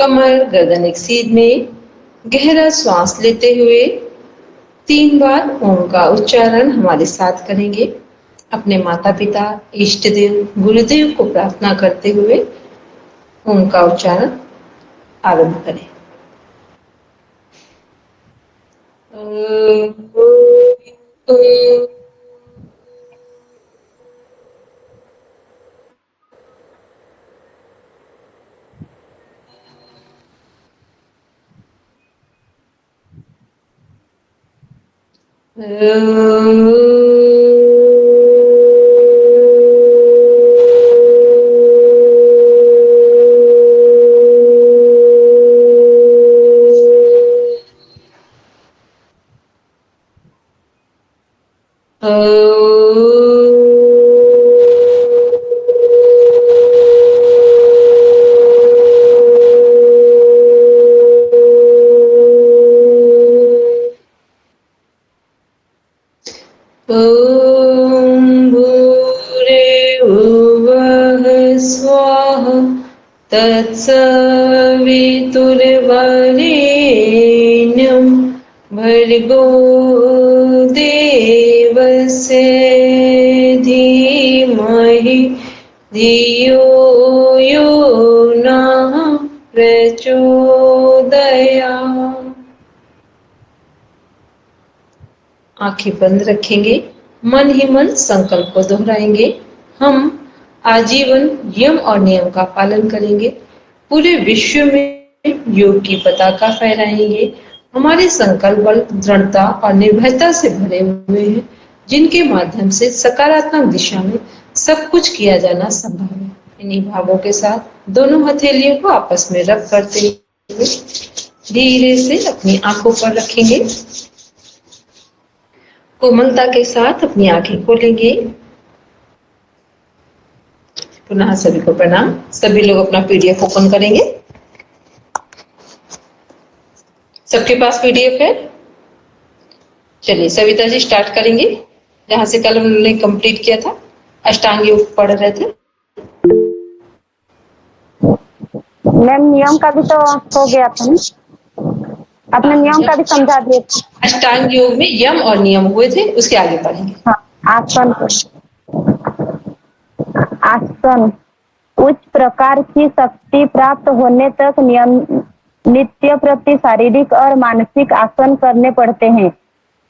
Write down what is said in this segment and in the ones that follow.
कमर गर्दन एक सीध में गहरा श्वास लेते हुए 3 बार ओम का उच्चारण हमारे साथ करेंगे। अपने माता पिता, इष्ट देव, गुरुदेव को प्रार्थना करते हुए ओम का उच्चारण आरंभ करें। तत्सवितुर्वरेण्यं भर्गो देवस्य धीमहि धियो यो नः प्रचोदयात्। आंखें बंद रखेंगे, मन ही मन संकल्प को दोहराएंगे। हम आजीवन यम और नियम का पालन करेंगे, पूरे विश्व में योग की पताका फहराएंगे। हमारे संकल्प बल, दृढ़ता और निर्भयता से भरे हुए हैं, जिनके माध्यम से सकारात्मक दिशा में सब कुछ किया जाना संभव है। इन्हीं भावों के साथ दोनों हथेलियों को आपस में रब करते हुए धीरे से अपनी आंखों पर रखेंगे। कोमलता के साथ अपनी आंखें खोलेंगे। पुनः सभी को प्रणाम। सभी लोग अपना पीडीएफ ओपन करेंगे। सबके पास पीडीएफ है? चलिए सविता जी स्टार्ट करेंगे जहां से कल हमने कंप्लीट किया था। अष्टांग योग पढ़ रहे थे। मैम नियम का भी तो हो गया था, अपने नियम का भी समझा दिए। अष्टांग योग में यम और नियम हुए थे, उसके आगे पढ़ेंगे। हाँ, आसन आसन उच्च प्रकार की शक्ति प्राप्त होने तक नित्य प्रति शारीरिक और मानसिक आसन करने पड़ते हैं।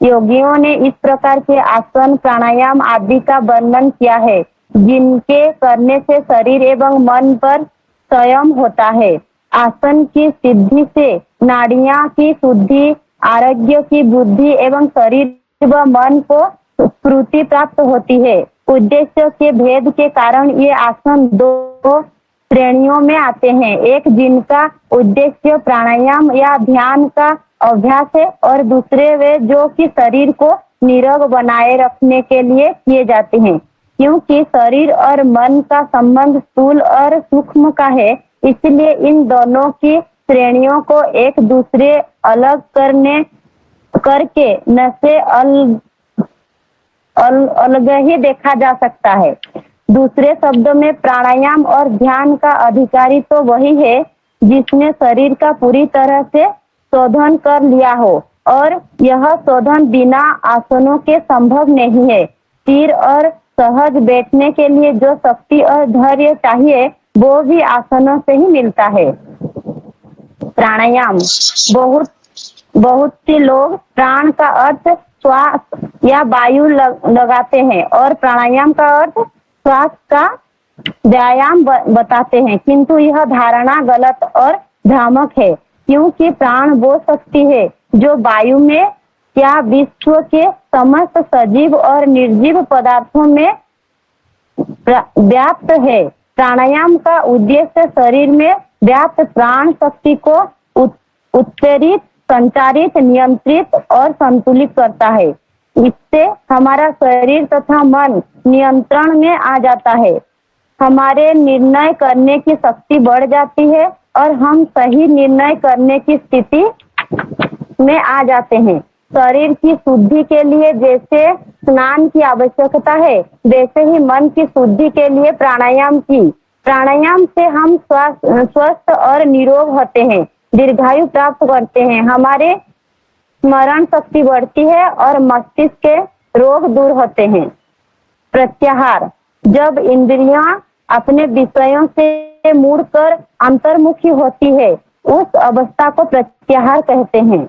योगियों ने इस प्रकार के आसन, प्राणायाम आदि का वर्णन किया है, जिनके करने से शरीर एवं मन पर संयम होता है। आसन की सिद्धि से नाड़ियां की शुद्धि, आरोग्य की बुद्धि एवं शरीर व मन को स्फूर्ति प्राप्त होती है। उद्देश्य के भेद के कारण ये आसन दो श्रेणियों में आते हैं, एक जिनका उद्देश्य प्राणायाम या ध्यान का अभ्यास है और दूसरे वे जो कि शरीर को निरोग बनाए रखने के लिए किए जाते हैं। क्योंकि शरीर और मन का संबंध स्थूल और सूक्ष्म का है, इसलिए इन दोनों की श्रेणियों को एक दूसरे अलग करके न से अलग ही देखा जा सकता है। दूसरे शब्दों में प्राणायाम और ध्यान का अधिकारी तो वही है जिसने शरीर का पूरी तरह से शोधन कर लिया हो, और यह शोधन बिना आसनों के संभव नहीं है। स्थिर और सहज बैठने के लिए जो शक्ति और धैर्य चाहिए वो भी आसनों से ही मिलता है। प्राणायाम बहुत से लोग प्राण का अर्थ श्वास या वायु लगाते हैं और प्राणायाम का अर्थ श्वास का व्यायाम बताते हैं, किंतु यह धारणा गलत और भ्रामक है। क्योंकि प्राण वो शक्ति है जो वायु में या विश्व के समस्त सजीव और निर्जीव पदार्थों में व्याप्त है। प्राणायाम का उद्देश्य शरीर में व्याप्त प्राण शक्ति को उत्प्रेरित, संचारित, नियंत्रित और संतुलित करता है। इससे हमारा शरीर तथा मन नियंत्रण में आ जाता है, हमारे निर्णय करने की शक्ति बढ़ जाती है और हम सही निर्णय करने की स्थिति में आ जाते हैं। शरीर की शुद्धि के लिए जैसे स्नान की आवश्यकता है, वैसे ही मन की शुद्धि के लिए प्राणायाम की प्राणायाम से हम स्वस्थ और निरोग होते हैं, दीर्घायु प्राप्त करते हैं, हमारे स्मरण शक्ति बढ़ती है और मस्तिष्क के रोग दूर होते हैं। प्रत्याहार, जब इंद्रियां अपने विषयों से मुड़कर अंतर्मुखी होती है, उस अवस्था को प्रत्याहार कहते हैं।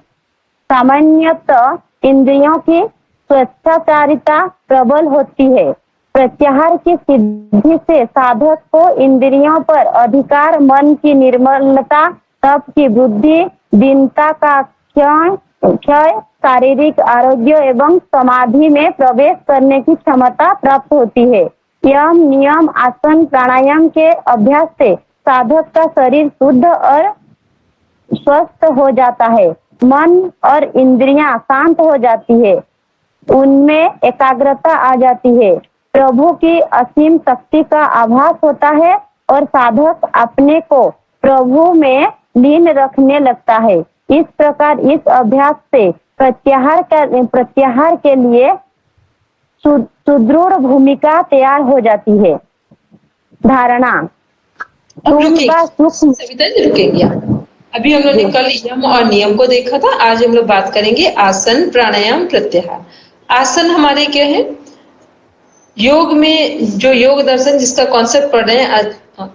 सामान्यतः इंद्रियों की स्वेच्छाचारिता प्रबल होती है। प्रत्याहार की सिद्धि से साधक को इंद्रियों पर अधिकार, मन की निर्मलता, तप की वृद्धि, दीनता का क्षय, शारीरिक आरोग्य एवं समाधि में प्रवेश करने की क्षमता प्राप्त होती है। यम, नियम, आसन, प्राणायाम के अभ्यास से साधक का शरीर शुद्ध और स्वस्थ हो जाता है, मन और इंद्रियां शांत हो जाती है, उनमें एकाग्रता आ जाती है, प्रभु की असीम शक्ति का आभास होता है और साधक अपने को प्रभु में लीन रखने लगता है। इस प्रकार इस अभ्यास से प्रत्याहार के लिए सुदृढ़ भूमिका तैयार हो जाती है। धारणा, सविता जी रुकेंगे। अभी हम लोग ने कल यम और नियम को देखा था, आज हम लोग बात करेंगे आसन, प्राणायाम, प्रत्याहार। आसन हमारे क्या है? योग में जो योग दर्शन जिसका कॉन्सेप्ट पढ़ रहे हैं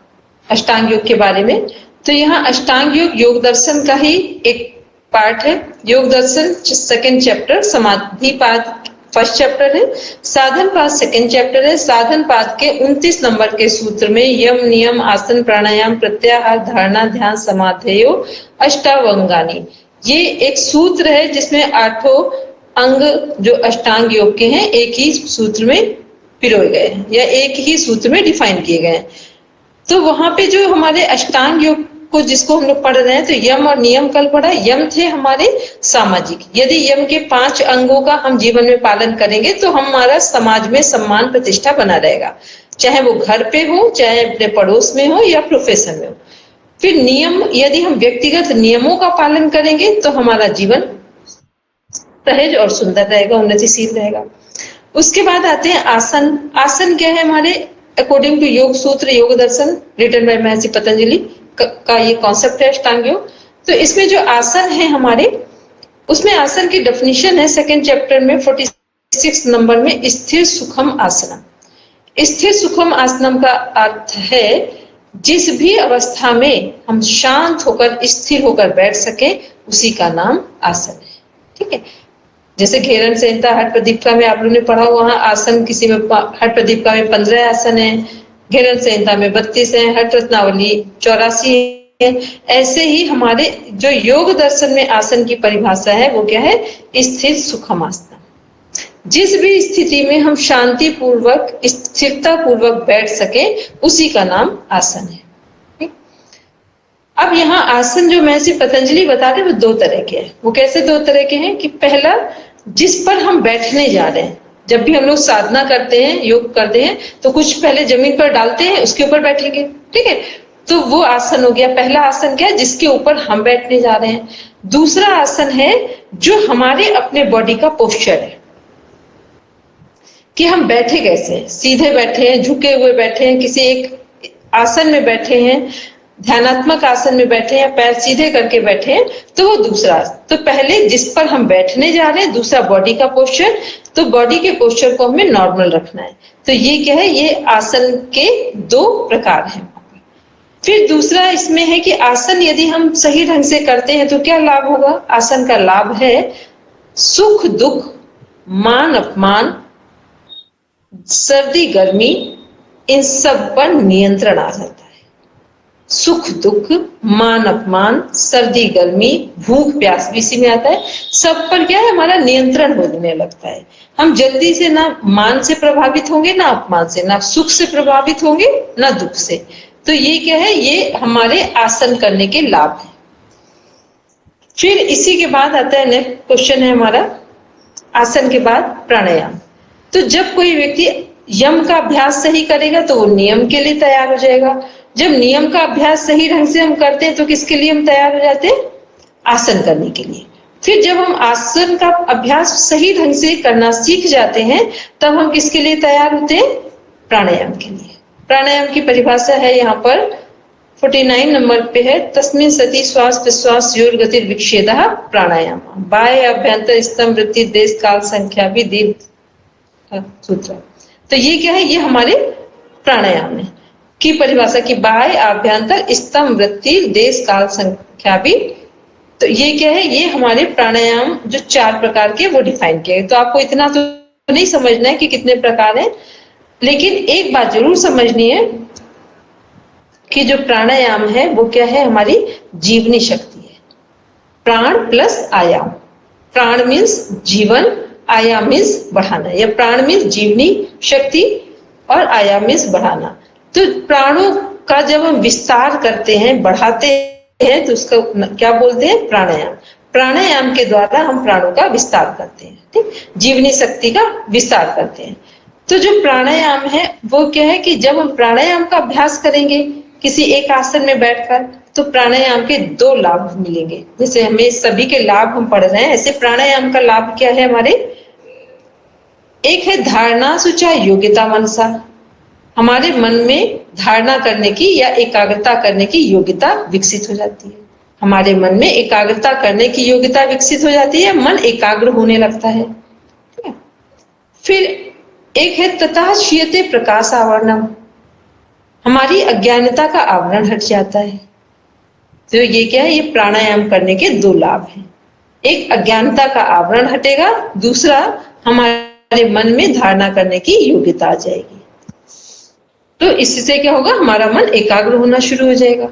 अष्टांग योग के बारे में, तो यहाँ अष्टांग योग योग दर्शन का ही एक पार्ट है। योग दर्शन सेकंड चैप्टर, समाधि पाद फर्स्ट चैप्टर है, साधन पाद सेकंड चैप्टर है। साधन पाद के 29 नंबर के सूत्र में यम, नियम, आसन, प्राणायाम, प्रत्याहार, धारणा, ध्यान, समाधेयो अष्टावंगानी, ये एक सूत्र है जिसमें 8 अंग जो अष्टांग योग के हैं एक ही सूत्र में पिरोए गए हैं या एक ही सूत्र में डिफाइन किए गए हैं। तो वहां पे जो हमारे अष्टांग योग को जिसको हम लोग पढ़ रहे हैं, तो यम और नियम कल पढ़ा। यम थे हमारे सामाजिक, यदि यम के 5 अंगों का हम जीवन में पालन करेंगे तो हमारा समाज में सम्मान प्रतिष्ठा बना रहेगा, चाहे वो घर पे हो, चाहे अपने पड़ोस में हो या प्रोफेशन में हो। फिर नियम, यदि हम व्यक्तिगत नियमों का पालन करेंगे तो हमारा जीवन सहज और सुंदर रहेगा, उन्नतिशील रहेगा। उसके बाद आते हैं आसन। आसन क्या है हमारे अकॉर्डिंग टू योग सूत्र योग दर्शन रिटन बाय महर्षि पतंजलि का ये कॉन्सेप्ट है अष्टांग योग। तो इसमें जो आसन है हमारे, उसमें आसन की डेफिनेशन है सेकंड चैप्टर में 46 नंबर में, स्थिर सुखम आसनम। स्थिर सुखम आसनम का अर्थ है जिस भी अवस्था में हम शांत होकर स्थिर होकर बैठ सके उसी का नाम आसन है। ठीक है, जैसे घेरन संहिता हठ प्रदीपिका में आप लोगों ने पढ़ा, वहां आसन किसी में हठ प्रदीपिका में 15 आसन है, घेरन संहिता में 32 है, हठ रत्नावली 84 है। ऐसे ही हमारे जो योग दर्शन में आसन की परिभाषा है वो क्या है? स्थिर सुखम आसन। जिस भी स्थिति में हम शांति पूर्वक स्थिरता पूर्वक बैठ सके उसी का नाम आसन है। अब यहाँ आसन जो महर्षि पतंजलि बता रहे हैं वो 2 तरह के हैं। वो कैसे 2 तरह के हैं कि पहला, जिस पर हम बैठने जा रहे हैं, जब भी हम लोग साधना करते हैं, योग करते हैं, तो कुछ पहले जमीन पर डालते हैं, उसके ऊपर बैठेंगे। ठीक है, तो वो आसन हो गया। पहला आसन क्या है? जिसके ऊपर हम बैठने जा रहे हैं। दूसरा आसन है जो हमारे अपने बॉडी का पोस्चर है कि हम बैठे कैसे हैं, सीधे बैठे हैं, झुके हुए बैठे हैं, किसी एक आसन में बैठे हैं, ध्यानात्मक आसन में बैठे हैं, पैर सीधे करके बैठे हैं, तो वो दूसरा। तो पहले जिस पर हम बैठने जा रहे हैं, दूसरा बॉडी का पोस्चर, तो बॉडी के पोस्चर को हमें नॉर्मल रखना है। तो ये क्या है? ये आसन के 2 प्रकार हैं। फिर दूसरा इसमें है कि आसन यदि हम सही ढंग से करते हैं तो क्या लाभ होगा? आसन का लाभ है सुख दुख, मान अपमान, सर्दी गर्मी, इन सब पर नियंत्रण आ जाता है। सुख दुख, मान अपमान, सर्दी गर्मी, भूख प्यास भी इसी में आता है। सब पर क्या है? हमारा नियंत्रण होने लगता है। हम जल्दी से ना मान से प्रभावित होंगे, ना अपमान से, ना सुख से प्रभावित होंगे, ना दुख से। तो ये क्या है? ये हमारे आसन करने के लाभ है। फिर इसी के बाद आता है नेक्स्ट क्वेश्चन है हमारा, आसन के बाद प्राणायाम। तो जब कोई व्यक्ति यम का अभ्यास सही करेगा तो वो नियम के लिए तैयार हो जाएगा। जब नियम का अभ्यास सही ढंग से हम करते हैं तो किसके लिए हम तैयार हो जाते हैं? आसन करने के लिए। फिर जब हम आसन का अभ्यास सही ढंग से करना सीख जाते हैं तब हम किसके लिए तैयार होते हैं? प्राणायाम के लिए। प्राणायाम की परिभाषा है यहाँ पर 49 नंबर पे है, तस्मिन् सति श्वास प्रश्वास योर गति विक्षेदः प्राणायाम बाह्य अभ्यंतर स्तंभ वृत्ति देश काल संख्या भी दीर्घ सूत्र। तो ये क्या है, ये हमारे प्राणायाम है की परिभाषा की बाह्य आभ्यंतर स्तंभ वृत्ति देश काल संख्या भी। तो ये क्या है, ये हमारे प्राणायाम जो 4 प्रकार के वो डिफाइन किए। तो आपको इतना तो नहीं समझना है कि कितने प्रकार हैं, लेकिन एक बात जरूर समझनी है कि जो प्राणायाम है वो क्या है, हमारी जीवनी शक्ति है। प्राण प्लस आयाम, प्राण मीन्स जीवन, आयाम मीन्स बढ़ाना, या प्राण मीन्स जीवनी शक्ति और आयाम मीन्स बढ़ाना। तो प्राणों का जब हम विस्तार करते हैं, बढ़ाते हैं, तो उसका क्या बोलते हैं, प्राणायाम। प्राणायाम के द्वारा हम प्राणों का विस्तार करते हैं, ठीक, जीवनी शक्ति का विस्तार करते हैं। तो जो प्राणायाम है वो क्या है कि जब हम प्राणायाम का अभ्यास करेंगे किसी एक आसन में बैठकर, तो प्राणायाम के 2 लाभ मिलेंगे। जैसे हमें सभी के लाभ हम पढ़ रहे हैं, ऐसे प्राणायाम का लाभ क्या है हमारे, एक है धारणा सुचा योग्यता मनसा, हमारे मन में धारणा करने की या एकाग्रता करने की योग्यता विकसित हो जाती है। हमारे मन में एकाग्रता करने की योग्यता विकसित हो जाती है, मन एकाग्र होने लगता है। फिर एक है ततः क्षीयते प्रकाश आवरणम, हमारी अज्ञानता का आवरण हट जाता है। तो ये क्या है, ये प्राणायाम करने के 2 लाभ हैं। एक अज्ञानता का आवरण हटेगा, दूसरा हमारे मन में धारणा करने की योग्यता आ जाएगी। तो इससे क्या होगा, हमारा मन एकाग्र होना शुरू हो जाएगा।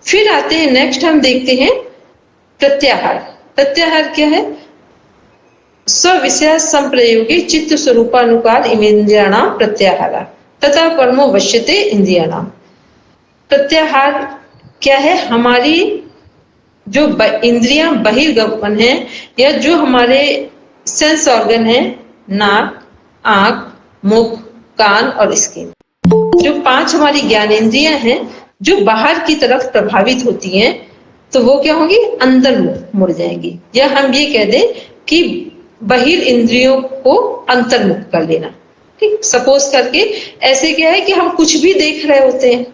फिर आते हैं नेक्स्ट, हम देखते हैं प्रत्याहार। प्रत्याहार क्या है, स्विषय संप्रयोगे चित्त स्वरूपानुकार इंद्रियाणाम प्रत्याहार तथा परमो वश्यते इंद्रियाणाम। प्रत्याहार क्या है, हमारी जो इंद्रियां बहिर्गमन है, या जो हमारे सेंस ऑर्गन है, नाक, आंख, मुख, कान और स्किन, जो 5 हमारी ज्ञानेंद्रियां हैं जो बाहर की तरफ प्रभावित होती हैं, तो वो क्या होगी, अंदर मुड़ जाएंगी। या हम ये कह दें कि बहिर इंद्रियों को अंतर्मुख कर लेना, ठीक। सपोज करके ऐसे क्या है कि हम कुछ भी देख रहे होते हैं,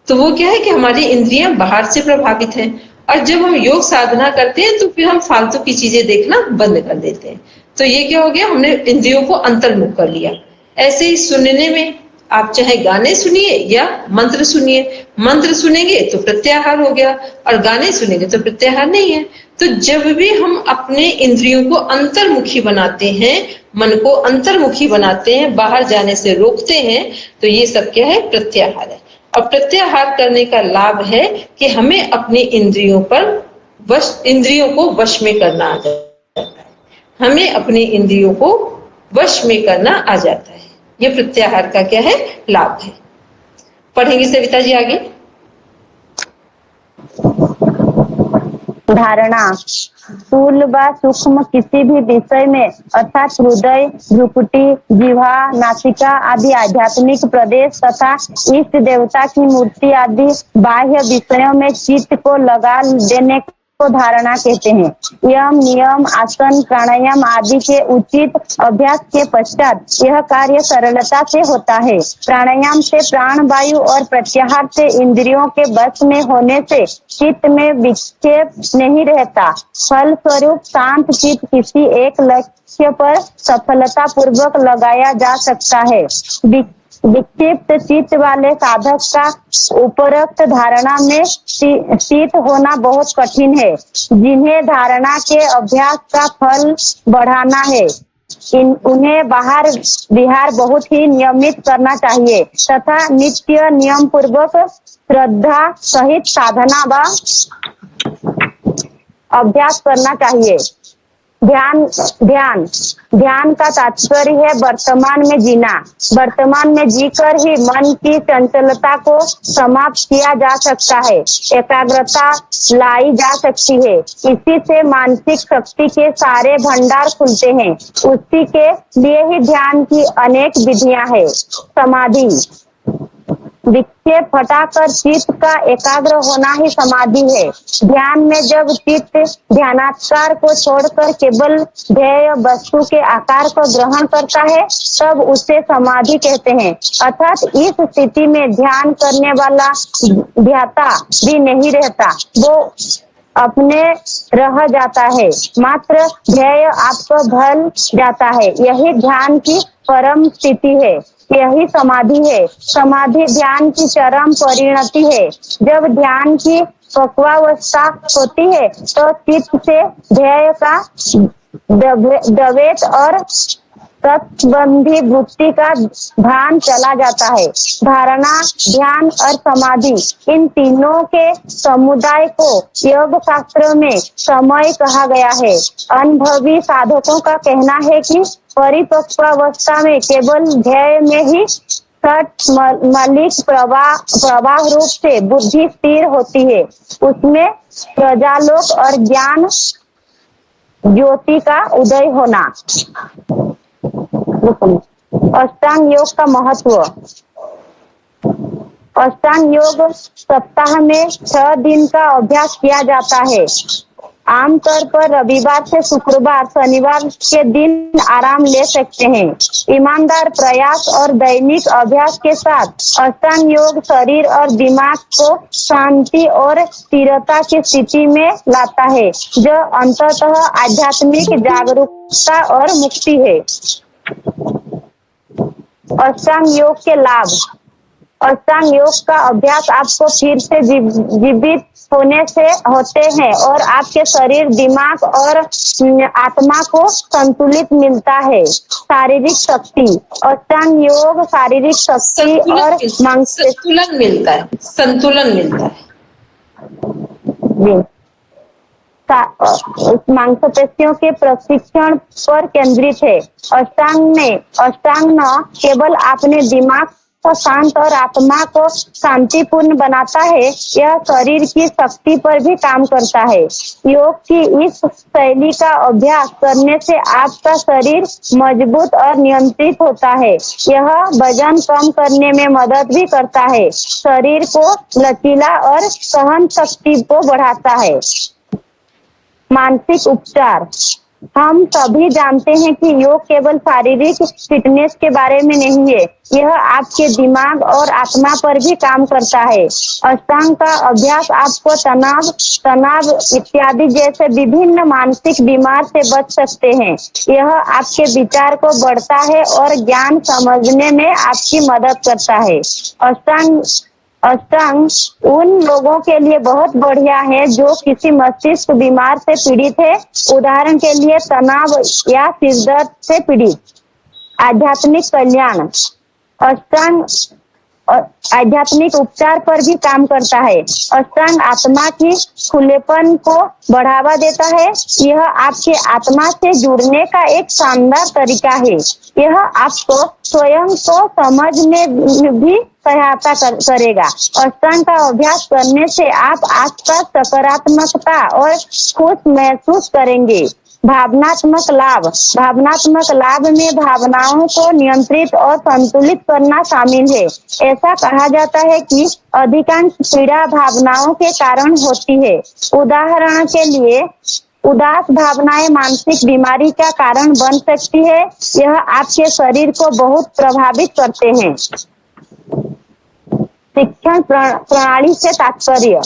तो वो क्या है कि हमारी इंद्रियां बाहर से प्रभावित हैं, और जब हम योग साधना करते हैं तो फिर हम फालतू की चीजें देखना बंद कर देते हैं। तो ये क्या हो गया, हमने इंद्रियों को अंतर्मुख कर लिया। ऐसे ही सुनने में, आप चाहे गाने सुनिए या मंत्र सुनिए, मंत्र सुनेंगे तो प्रत्याहार हो गया, और गाने सुनेंगे तो प्रत्याहार नहीं है। तो जब भी हम अपने इंद्रियों को अंतर्मुखी बनाते हैं, मन को अंतर्मुखी बनाते हैं, बाहर जाने से रोकते हैं, तो ये सब क्या है, प्रत्याहार है। और प्रत्याहार करने का लाभ है कि हमें अपनी इंद्रियों को वश में करना आ जाता है, हमें अपनी इंद्रियों को वश में करना आ जाता है। ये प्रत्याहार का क्या है, लाभ है। पढ़ेंगे सविता जी आगे। धारणा, स्थूल व सूक्ष्म किसी भी विषय में अर्थात हृदय, भ्रुकुटी, जिह्वा, नासिका आदि आध्यात्मिक प्रदेश तथा इष्ट देवता की मूर्ति आदि बाह्य विषयों में चित्त को लगा देने को धारणा कहते हैं। यम, नियम, आसन, प्राणायाम आदि के उचित अभ्यास के पश्चात यह कार्य सरलता से होता है। प्राणायाम से प्राण वायु और प्रत्याहार से इंद्रियों के बस में होने से चित्त में विक्षेप नहीं रहता। फल स्वरूप शांत चित्त किसी एक लक्ष्य पर सफलता पूर्वक लगाया जा सकता है। विक्षिप्त चित्त वाले साधक का उपरोक्त धारणा में स्थित होना बहुत कठिन है। जिन्हें धारणा के अभ्यास का फल बढ़ाना है, उन्हें बाहर विहार बहुत ही नियमित करना चाहिए तथा नित्य नियम पूर्वक श्रद्धा सहित साधना व अभ्यास करना चाहिए। ध्यान का तात्पर्य है वर्तमान में जीना। वर्तमान में जीकर ही मन की चंचलता को समाप्त किया जा सकता है, एकाग्रता लाई जा सकती है। इसी से मानसिक शक्ति के सारे भंडार खुलते हैं। उसी के लिए ही ध्यान की अनेक विधियां हैं। समाधि, विक्षेप हटाकर चित्त का एकाग्र होना ही समाधि है। ध्यान में जब चित्त ध्यानाकार को छोड़कर केवल ध्येय वस्तु के आकार को ग्रहण करता है तब उसे समाधि कहते हैं। अर्थात इस स्थिति में ध्यान करने वाला ध्याता भी नहीं रहता, वो अपने रह जाता है, मात्र ध्येय आपको भल जाता है। यही ध्यान की परम स्थिति है, यही समाधि है। समाधि ध्यान की चरम परिणति है। जब ध्यान की पक्वावस्था होती है तो चित्त से ध्येय का द्वैत और तत्संबंधी वृत्ति का भान चला जाता है। धारणा, ध्यान और समाधि, इन तीनों के समुदाय को योग शास्त्र में समय कहा गया है। अनुभवी साधकों का कहना है कि परिपक्वावस्था में केवल ध्येय में ही सठ मलिक प्रवाह रूप से बुद्धि स्थिर होती है। उसमें प्रजालोक और ज्ञान ज्योति का उदय होना। अष्टांग योग का महत्व। अष्टांग योग सप्ताह में 6 दिन का अभ्यास किया जाता है। आमतौर पर रविवार से शुक्रवार, शनिवार के दिन आराम ले सकते हैं। ईमानदार प्रयास और दैनिक अभ्यास के साथ अष्टांग योग शरीर और दिमाग को शांति और स्थिरता की स्थिति में लाता है, जो अंततः आध्यात्मिक जागरूकता और मुक्ति है। अष्टांग योग के लाभ। अष्टांग योग का अभ्यास आपको फिर से जीवित होने से होते हैं और आपके शरीर, दिमाग और आत्मा को संतुलित मिलता है। शारीरिक शक्ति। अष्टांग योग शारीरिक शक्ति और संतुलन मिलता है। मांसपेशियों के प्रशिक्षण पर केंद्रित है। अष्टांग न केवल अपने दिमाग को शांत और आत्मा को शांतिपूर्ण बनाता है, यह शरीर की शक्ति पर भी काम करता है। योग की इस शैली का अभ्यास करने से आपका शरीर मजबूत और नियंत्रित होता है। यह वजन कम करने में मदद भी करता है, शरीर को लचीला और सहन शक्ति को बढ़ाता है। मानसिक उपचार। हम सभी जानते हैं कि योग केवल शारीरिक फिटनेस के बारे में नहीं है, यह आपके दिमाग और आत्मा पर भी काम करता है। अष्टांग का अभ्यास आपको तनाव इत्यादि जैसे विभिन्न मानसिक बीमार से बच सकते हैं। यह आपके विचार को बढ़ता है और ज्ञान समझने में आपकी मदद करता है। अष्टांग उन लोगों के लिए बहुत बढ़िया है जो किसी मस्तिष्क बीमार से पीड़ित है, उदाहरण के लिए तनाव या सिरदर्द से पीड़ित। आध्यात्मिक कल्याण। अष्टांग आध्यात्मिक उपचार पर भी काम करता है। अष्टांग आत्मा की खुलेपन को बढ़ावा देता है। यह आपके आत्मा से जुड़ने का एक शानदार तरीका है। यह आपको स्वयं को समझने में भी सहायता करेगा। अष्टांग का अभ्यास करने से आप आसपास सकारात्मकता और खुश महसूस करेंगे। भावनात्मक लाभ। भावनात्मक लाभ में भावनाओं को नियंत्रित और संतुलित करना शामिल है। ऐसा कहा जाता है कि अधिकांश पीड़ा भावनाओं के कारण होती है। उदाहरण के लिए उदास भावनाएं मानसिक बीमारी का कारण बन सकती है। यह आपके शरीर को बहुत प्रभावित करते हैं। शिक्षण प्रणाली से तात्पर्य।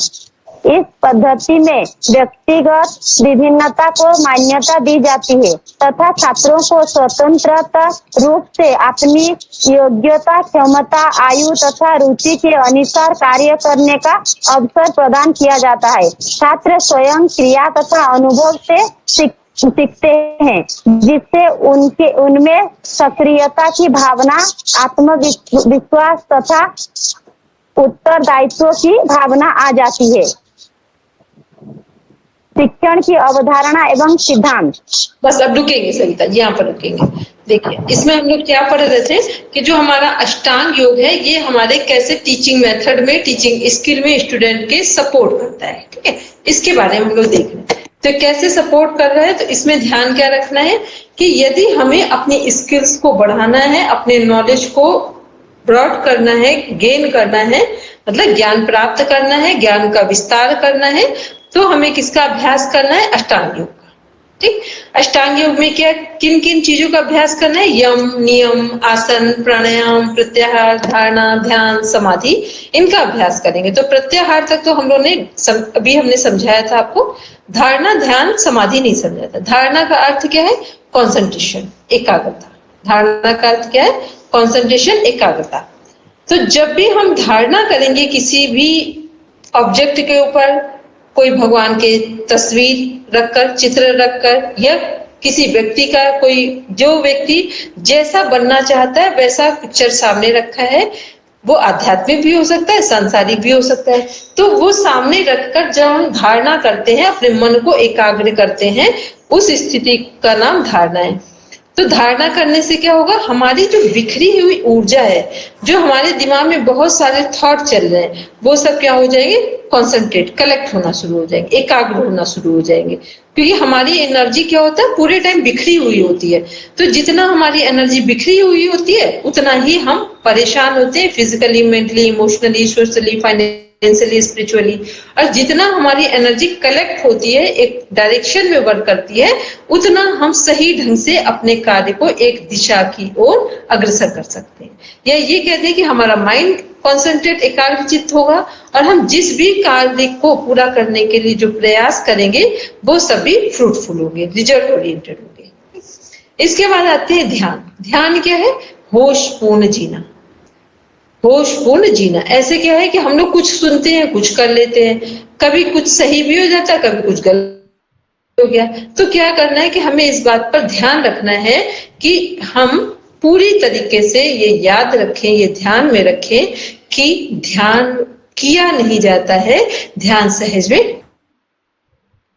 इस पद्धति में व्यक्तिगत विभिन्नता को मान्यता दी जाती है तथा छात्रों को स्वतंत्र रूप से अपनी योग्यता, क्षमता, आयु तथा रुचि के अनुसार कार्य करने का अवसर प्रदान किया जाता है। छात्र स्वयं क्रिया तथा अनुभव से सीखते हैं, जिससे उनमें सक्रियता की भावना, आत्मविश्वास तथा उत्तरदायित्व की भावना आ जाती है। शिक्षण की अवधारणा एवं सिद्धांत। बस अब रुकेंगे सरिता, यहाँ पर रुकेंगे। देखिए, इसमें हम लोग क्या पढ़ रहे थे कि जो हमारा अष्टांग योग है ये हमारे कैसे टीचिंग मेथड में, टीचिंग स्किल में स्टूडेंट के सपोर्ट करता है। ठीक है, इसके बारे में हम लोग देख रहे हैं। तो कैसे सपोर्ट कर रहा है, तो इसमें ध्यान क्या रखना है कि यदि हमें अपनी स्किल्स को बढ़ाना है, अपने नॉलेज को ब्रॉड करना है, गेन करना है, मतलब ज्ञान प्राप्त करना है, ज्ञान का विस्तार करना है, तो हमें किसका अभ्यास करना है? अष्टांग योग का। ठीक, अष्टांग योग में क्या किन किन चीजों का अभ्यास करना है? यम, नियम, आसन, प्राणायाम, प्रत्याहार, धारणा, ध्यान, समाधि, इनका अभ्यास करेंगे। तो प्रत्याहार तक तो हम लोगों ने अभी हमने समझाया था आपको। धारणा, ध्यान, समाधि नहीं समझाया था। धारणा का अर्थ क्या है? कॉन्सेंट्रेशन, एकाग्रता। धारणा का अर्थ क्या है? कॉन्सेंट्रेशन, एकाग्रता। तो जब भी हम धारणा करेंगे किसी भी ऑब्जेक्ट के ऊपर, कोई भगवान के तस्वीर रखकर, चित्र रखकर, या किसी व्यक्ति का, कोई जो व्यक्ति जैसा बनना चाहता है वैसा पिक्चर सामने रखा है, वो आध्यात्मिक भी हो सकता है, सांसारिक भी हो सकता है, तो वो सामने रखकर जब हम धारणा करते हैं, अपने मन को एकाग्र करते हैं, उस स्थिति का नाम धारणा है। तो धारणा करने से क्या होगा? हमारी जो बिखरी हुई ऊर्जा है, जो हमारे दिमाग में बहुत सारे थॉट चल रहे हैं, वो सब क्या हो जाएंगे? कॉन्सेंट्रेट, कलेक्ट होना शुरू हो जाएंगे, एकाग्र होना शुरू हो जाएंगे। क्योंकि हमारी एनर्जी क्या होता है? पूरे टाइम बिखरी हुई होती है। तो जितना हमारी एनर्जी बिखरी हुई होती है, उतना ही हम परेशान होते हैं, physically, mentally, emotionally, socially, financially, spiritually. और जितना हमारी एनर्जी कलेक्ट होती है, एक डायरेक्शन में वर्क करती है, उतना हम सही ढंग से अपने कार्य को एक दिशा की ओर अग्रसर कर सकते हैं। या ये कहते हैं कि हमारा माइंड कॉन्सेंट्रेट, एकाग्रचित्त होगा, और हम जिस भी कार्य को पूरा करने के लिए जो प्रयास करेंगे, वो सभी फ्रूटफुल होंगे, रिजल्ट ओरिएंटेड होंगे। इसके बाद आते हैं ध्यान। ध्यान क्या है? होश पूर्ण जीना। होश पूर्ण जीना ऐसे क्या है कि हम लोग कुछ सुनते हैं, कुछ कर लेते हैं, कभी कुछ सही भी हो जाता है, कभी कुछ गलत हो गया। तो क्या करना है कि हमें इस बात पर ध्यान रखना है कि हम पूरी तरीके से ये याद रखें, ये ध्यान में रखें कि ध्यान किया नहीं जाता है, ध्यान सहज में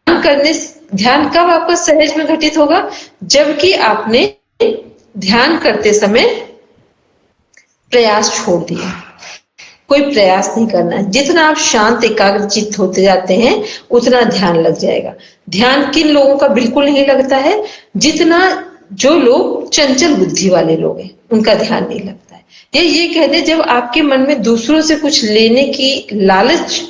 करने। ध्यान कब आपका सहज में घटित होगा? जबकि आपने ध्यान करते समय प्रयास छोड़ दिया, कोई प्रयास नहीं करना है। जितना आप शांत एकाग्रचित्त होते जाते हैं, उतना ध्यान लग जाएगा। ध्यान किन लोगों का बिल्कुल नहीं लगता है? जितना जो लोग चंचल बुद्धि वाले लोग हैं, उनका ध्यान नहीं लगता है। ये कहते हैं, जब आपके मन में दूसरों से कुछ लेने की लालच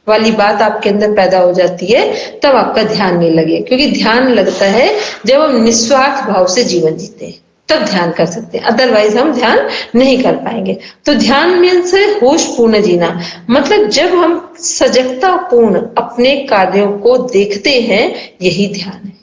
वाली बात आपके अंदर पैदा हो जाती है, तब आपका ध्यान नहीं लगे। क्योंकि ध्यान लगता है जब हम निस्वार्थ भाव से जीवन जीते हैं, तब ध्यान कर सकते हैं, अदरवाइज हम ध्यान नहीं कर पाएंगे। तो ध्यान में से होश पूर्ण जीना, मतलब जब हम सजगता पूर्ण अपने कार्यों को देखते हैं, यही ध्यान है।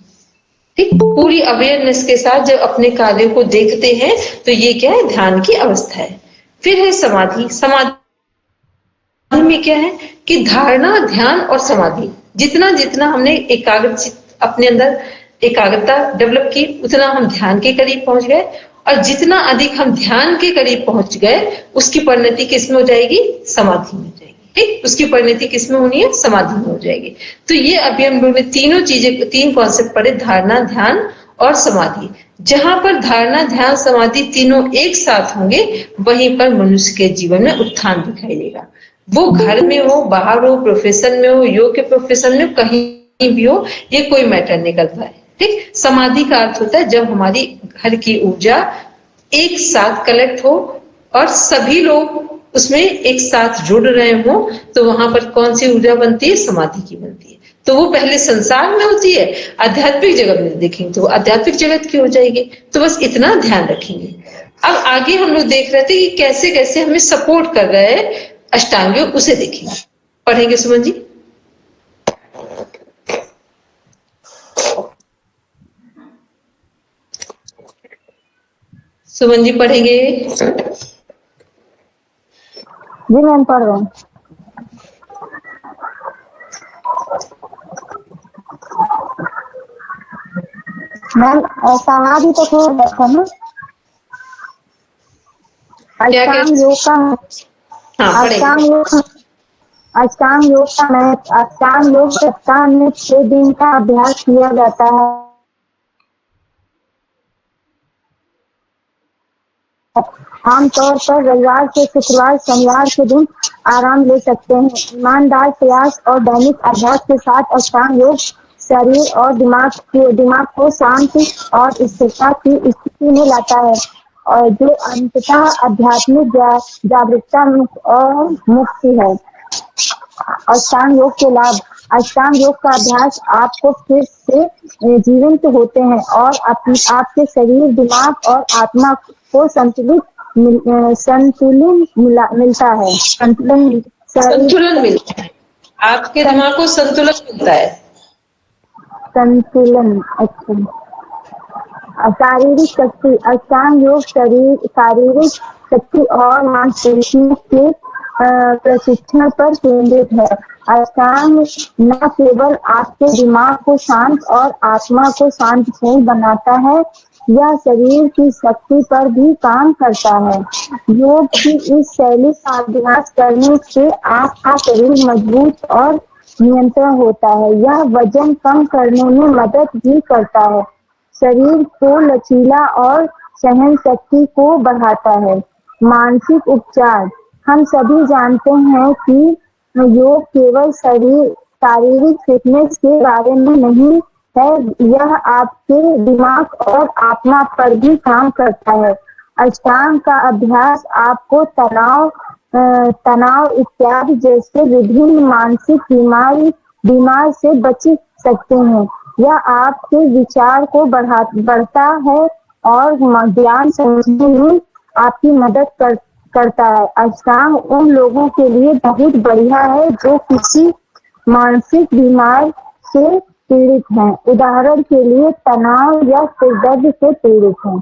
ठीक, पूरी अवेयरनेस के साथ जब अपने कार्यों को देखते हैं, तो ये क्या है? ध्यान की अवस्था है। फिर है समाधि। समाधि में क्या है कि धारणा, ध्यान और समाधि, जितना जितना हमने एकाग्रचित्त अपने अंदर एकाग्रता डेवलप की, उतना हम ध्यान के करीब पहुंच गए। और जितना अधिक हम ध्यान के करीब पहुंच गए, उसकी परिणति किस में हो जाएगी? समाधि में हो जाएगी। ठीक, उसकी परिणति किस में होनी है? समाधि में हो जाएगी। तो ये अभी हम लोग ने तीनों चीजें, तीन कॉन्सेप्ट पढ़े, धारणा, ध्यान और समाधि। जहां पर धारणा, ध्यान, समाधि तीनों एक साथ होंगे, वहीं पर मनुष्य के जीवन में उत्थान दिखाई देगा। वो घर में हो, बाहर हो, प्रोफेशन में हो, योग के प्रोफेशन में, कहीं भी हो, ये कोई मैटर नहीं करता है। ठीक, समाधि का अर्थ होता है जब हमारी घर की ऊर्जा एक साथ कलेक्ट हो और सभी लोग उसमें एक साथ जुड़ रहे हो, तो वहां पर कौन सी ऊर्जा बनती है? समाधि की बनती है। तो वो पहले संसार में होती है, आध्यात्मिक जगत में देखेंगे तो आध्यात्मिक जगत की हो जाएगी। तो बस इतना ध्यान रखेंगे। अब आगे हम लोग देख रहे थे कि कैसे कैसे हमें सपोर्ट कर रहे हैं अष्टांग योग, उसे देखेंगे, पढ़ेंगे सुमन जी। सुमन जी पढ़ेंगे? जी मैम पढ़ रहा हूँ। मैम समाधि तो हो रखा ना, अष्टांग योग का, अष्टांग योग सप्ताह में 6 दिन का अभ्यास किया जाता है। आमतौर पर रविवार से शुक्रवार, शनिवार के दिन आराम ले सकते हैं। ईमानदार प्रयास और दैनिक अभ्यास के साथ अष्टांग योग शरीर और दिमाग को शांति और स्थिरता की स्थिति में लाता है और जो अंततः आध्यात्मिक जागरूकता और मुक्ति है। अष्टांग योग के लाभ। अष्टांग योग का अभ्यास आपको फिर से जीवंत होते हैं और आपके शरीर, दिमाग और आत्मा को संतुलन मिलता है। संतुलन मिलता है, आपके दिमाग को संतुलन मिलता है। संतुलन, अच्छा। शारीरिक शक्ति। अष्टांग योग शारीरिक शक्ति और मांसपेशियों के प्रशिक्षण पर केंद्रित है। अष्टांग न केवल आपके दिमाग को शांत और आत्मा को शांतिपूर्ण बनाता है, यह शरीर की शक्ति पर भी काम करता है। योग की इस शैली का अभ्यास करने से आपका शरीर मजबूत और नियंत्रण होता है। यह वजन कम करने में मदद भी करता है, शरीर को लचीला और सहन शक्ति को बढ़ाता है। मानसिक उपचार। हम सभी जानते हैं कि योग केवल शारीरिक फिटनेस के बारे में नहीं है, यह आपके दिमाग और आत्मा पर भी काम करता है। अष्टांग का अभ्यास आपको तनाव इत्यादि जैसे विभिन्न मानसिक बीमार से बच सकते हैं। यह आपके विचार को बढ़ता है और ज्ञान समझने में आपकी मदद करता है। अष्टांग उन लोगों के लिए बहुत बढ़िया है जो किसी मानसिक बीमार से पीड़ित हैं, उदाहरण के लिए तनाव या सिरदर्द से पीड़ित हैं।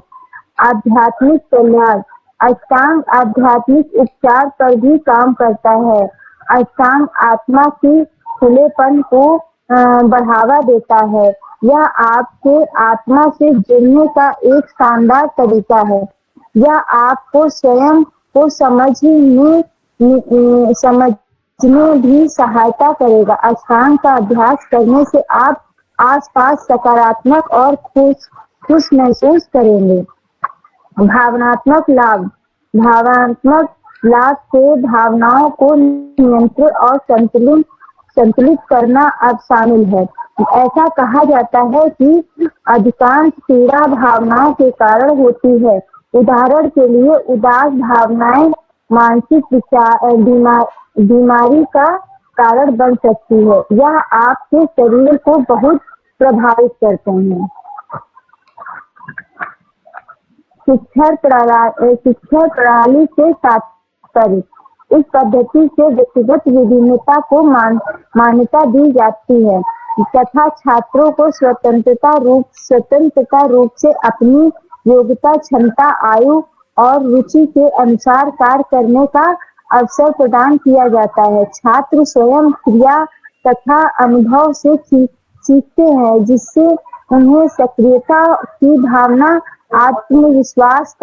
आध्यात्मिक कल्याण। अष्टांग आध्यात्मिक उपचार पर भी काम करता है। अष्टांग आत्मा की खुलेपन को बढ़ावा देता है। यह आपके आत्मा से जुड़ने का एक शानदार तरीका है। यह आपको स्वयं को समझने भी सहायता करेगा। अष्टांग का अभ्यास करने से आप आसपास सकारात्मक और खुश महसूस करेंगे। भावनात्मक लाभ। भावनात्मक लाभ से भावनाओं को नियंत्रित और संतुलित करना अब शामिल है। ऐसा कहा जाता है कि अधिकांश पीड़ा भावनाओं के कारण होती है। उदाहरण के लिए उदास भावनाएं मानसिक बीमारी का कारण बन सकती है। यह आपके शरीर को बहुत प्रभावित करते हैं। शिक्षा प्रणाली से तात्पर्य। इस पद्धति से व्यक्तिगत विभिन्नता को मान्यता दी जाती है तथा छात्रों को स्वतंत्रता रूप से अपनी योग्यता, क्षमता, आयु और रुचि के अनुसार कार्य करने का अवसर प्रदान किया जाता है। छात्र स्वयं क्रिया तथा अनुभव से सीखते हैं, जिससे उन्हें सक्रियता की भावना, आत्मविश्वास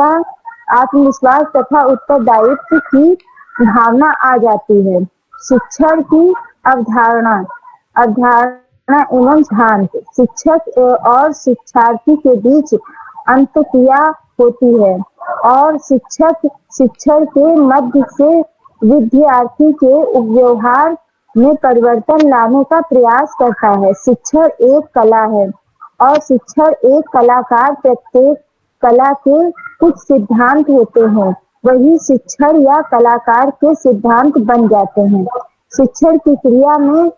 तथा उत्तरदायित्व की भावना आ जाती है। शिक्षण की अवधारणा एवं सिद्धांत। शिक्षक और शिक्षार्थी के बीच अंतःक्रिया होती है और शिक्षण के मध्य से विद्यार्थी के व्यवहार में परिवर्तन लाने का प्रयास करता है। शिक्षण एक कला है और शिक्षण एक कलाकार। प्रत्येक कला के कुछ सिद्धांत होते हैं, वही शिक्षण या कलाकार के सिद्धांत बन जाते हैं। शिक्षण की क्रिया में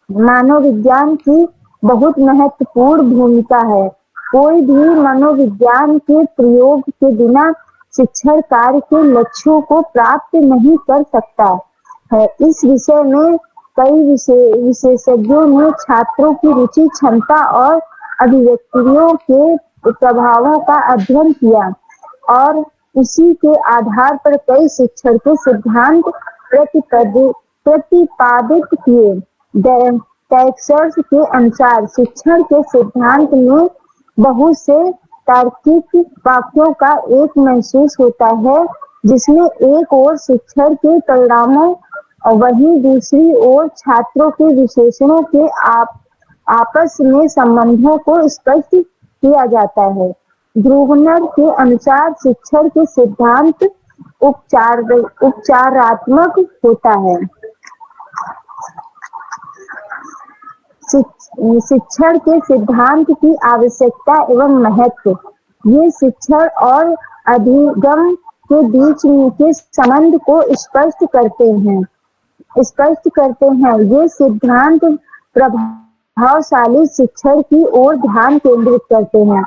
मनोविज्ञान की बहुत महत्वपूर्ण भूमिका है। कोई भी मनोविज्ञान के प्रयोग के बिना शिक्षण कार्य के लक्ष्यों को प्राप्त नहीं कर सकता है। इस विषय में कई विशेषज्ञों ने छात्रों की रुचि, क्षमता और अभिव्यक्तियों के प्रभावों का अध्ययन किया और उसी के आधार पर कई शिक्षण के सिद्धांत प्रतिपादित किए। टैक्सर्स के अनुसार शिक्षण के सिद्धांत में बहुत से तार्किक वाक्यों का एक महसूस होता है, जिसमें एक ओर शिक्षण के परिणामों और वहीं दूसरी ओर छात्रों के विशेषणों के आपस में संबंधों को स्पष्ट किया जाता है। ग्रूवनर के अनुसार शिक्षण के सिद्धांत उपचारात्मक होता है। शिक्षण के सिद्धांत की आवश्यकता एवं महत्व। ये शिक्षण और अधिगम के बीच के संबंध को स्पष्ट करते हैं। ये सिद्धांत प्रभावशाली शिक्षण की ओर ध्यान केंद्रित करते हैं।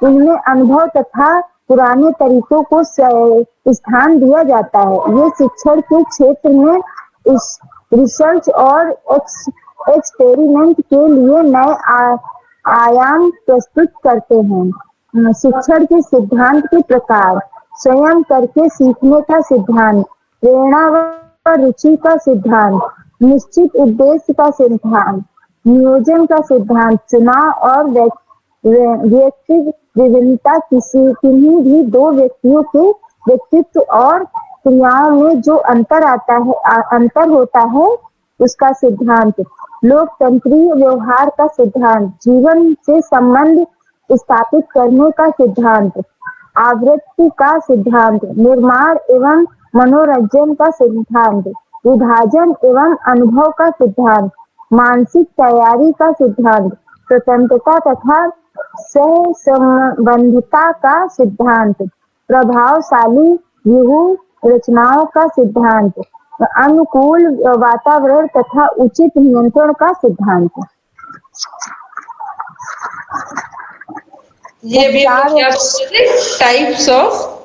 इनमें अनुभव तथा पुराने तरीकों को स्थान दिया जाता है। ये शिक्षण के क्षेत्र में रिसर्च और एक्सपेरिमेंट के लिए नए आयाम प्रस्तुत करते हैं। शिक्षण के सिद्धांत के प्रकार: स्वयं करके सीखने का सिद्धांत, प्रेरणा व रुचि का सिद्धांत, निश्चित उद्देश्य का सिद्धांत, नियोजन का सिद्धांत, चुनाव और व्यक्तिगत विभिन्नता। किन्हीं भी दो व्यक्तियों के व्यक्तित्व और क्रियाओं में जो अंतर होता है उसका सिद्धांत। लोकतंत्रीय व्यवहार का सिद्धांत, जीवन से संबंध स्थापित करने का सिद्धांत, आवृत्ति का सिद्धांत, निर्माण एवं मनोरंजन का सिद्धांत, विभाजन एवं अनुभव का सिद्धांत, मानसिक तैयारी का सिद्धांत, स्वतंत्रता तथा सहसंबंधता का सिद्धांत, प्रभावशाली व्यूह रचनाओं का सिद्धांत, अनुकूल वातावरण तथा उचित नियंत्रण का सिद्धांत। ये भी टाइप्स ऑफ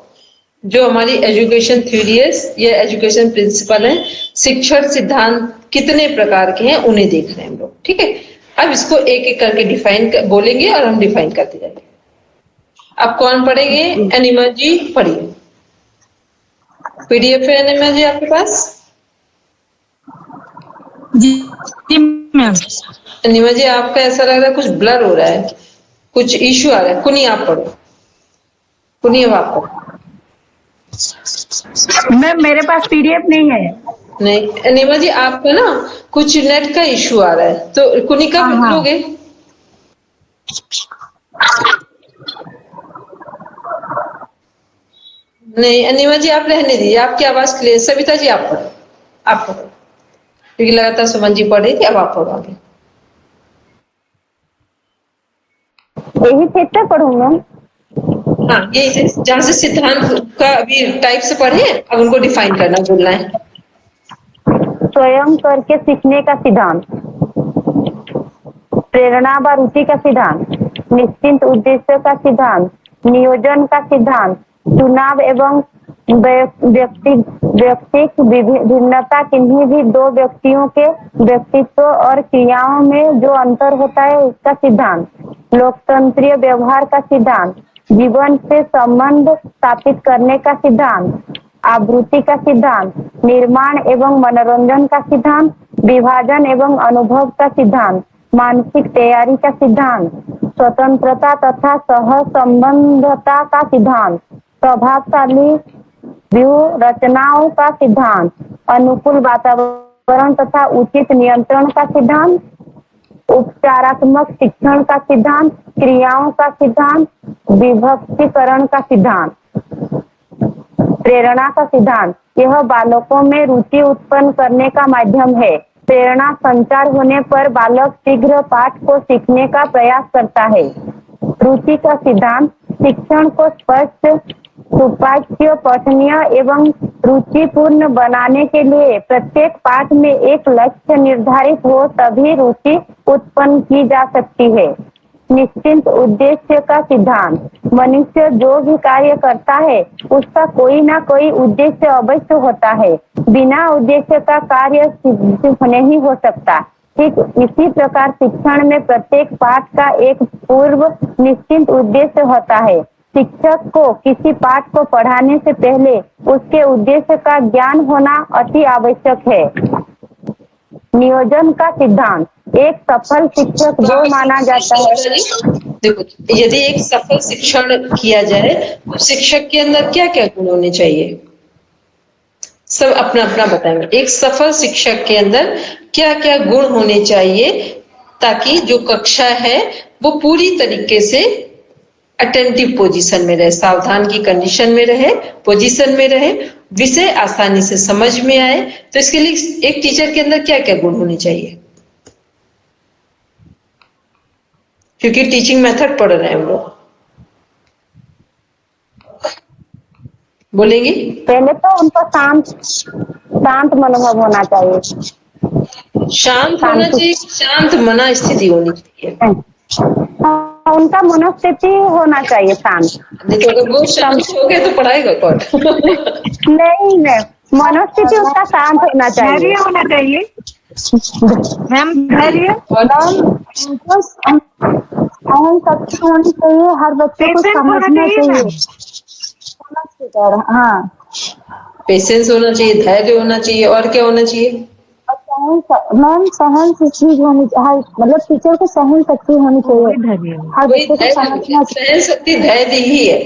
जो हमारी एजुकेशन थ्योरी है, ये एजुकेशन प्रिंसिपल है, शिक्षण सिद्धांत कितने प्रकार के हैं उन्हें देख रहे हैं हम लोग। ठीक है, अब इसको एक एक करके बोलेंगे और हम डिफाइन करते जाएंगे। अब कौन पढ़ेंगे? अनिमा जी पढ़िए। पीडीएफ है अनिमा जी आपके पास? जी मैम। अनिमा जी आपका ऐसा लग रहा है कुछ ब्लर हो रहा है, कुछ इश्यू आ रहा है। कुनी आप पढ़ो, कुनी अब आप पढ़ो। मैम मेरे पास पीडीएफ नहीं है। नहीं अनिमा जी आपका ना कुछ नेट का इश्यू आ रहा है, तो कुनी कब लोगे? नहीं अनिमा जी आप रहने दीजिए, आपकी आवाज क्लियर। सविता जी आप पढ़ो, आप पढ़ो, क्योंकि लगातार सुमन जी पढ़ रही थी, अब आप पढ़ो आगे। यही क्षेत्र पढ़ूंगा। हाँ ये जहाँ से सिद्धांत का अभी टाइप से पढ़े, अब उनको डिफाइन करना बोलना है। स्वयं करके सीखने का सिद्धांत, प्रेरणा व रुचि का सिद्धांत, निश्चित उद्देश्य का सिद्धांत, नियोजन का सिद्धांत, चुनाव एवं व्यक्तिक भिन्नता। किन्हीं भी दो व्यक्तियों के व्यक्तित्व और क्रियाओं में जो अंतर होता है उसका सिद्धांत। लोकतंत्रीय व्यवहार का सिद्धांत, जीवन से संबंध स्थापित करने का सिद्धांत, आवृत्ति का सिद्धांत, निर्माण एवं मनोरंजन का सिद्धांत, विभाजन एवं अनुभव का सिद्धांत, मानसिक तैयारी का सिद्धांत, स्वतंत्रता तथा सहसंबंधता का सिद्धांत, प्रभावशाली व्यूह रचनाओं का सिद्धांत, अनुकूल वातावरण तथा उचित नियंत्रण का सिद्धांत, उपचारात्मक शिक्षण का सिद्धांत, क्रियाओं का सिद्धांत, विभक्तीकरण का सिद्धांत, प्रेरणा का सिद्धांत। यह बालकों में रुचि उत्पन्न करने का माध्यम है। प्रेरणा संचार होने पर बालक शीघ्र पाठ को सीखने का प्रयास करता है। रुचि का सिद्धांत, शिक्षण को स्पष्ट, सुपाच्य, पठनीय एवं रुचिपूर्ण बनाने के लिए प्रत्येक पाठ में एक लक्ष्य निर्धारित हो तभी रुचि उत्पन्न की जा सकती है। निश्चित उद्देश्य का सिद्धांत, मनुष्य जो भी कार्य करता है उसका कोई ना कोई उद्देश्य अवश्य होता है। बिना उद्देश्य का कार्य सिद्ध नहीं हो सकता। ठीक इसी प्रकार शिक्षण में प्रत्येक पाठ का एक पूर्व निश्चित उद्देश्य होता है। शिक्षक को किसी पाठ को पढ़ाने से पहले उसके उद्देश्य का ज्ञान होना अति आवश्यक है। नियोजन का सिद्धांत, एक सफल शिक्षक जो माना जाता है। देखो, यदि एक सफल शिक्षण किया जाए तो शिक्षक के अंदर क्या क्या गुण होने चाहिए? सब अपना अपना बताएंगे। एक सफल शिक्षक के अंदर क्या क्या गुण होने चाहिए ताकि जो कक्षा है वो पूरी तरीके से अटेंटिव पोजीशन में रहे, सावधान की कंडीशन में रहे, पोजीशन में रहे, विषय आसानी से समझ में आए। तो इसके लिए एक टीचर के अंदर क्या क्या गुण होने चाहिए? क्योंकि टीचिंग मेथड पढ़ रहे हैं हम लोग। बोलेंगे? पहले तो उनको शांत मनोभाव होना चाहिए। शांत होना शांति चाहिए, शांत मना स्थिति होनी चाहिए। उनका मनोस्थिति होना चाहिए शांत। नहीं तो अगर वो शांत हो गए तो पढ़ाएगा कौन? नहीं मनोस्थिति उसका शांत होना चाहिए। धैर्य होना चाहिए मैम, धैर्य उनको सहन शक्ति होनी चाहिए, हर बच्चे को पेशेंस होना समझना चाहिए चाहिए। मैम। हाँ, पेशेंस होना चाहिए, धैर्य होना चाहिए, और क्या होना चाहिए? मैम सहन शक्ति होनी चाहिए, मतलब टीचर को सहन शक्ति होनी वही चाहिए, धैर्य हर वही बच्चे को समझना चाहिए। सहन शक्ति धैर्य ही है।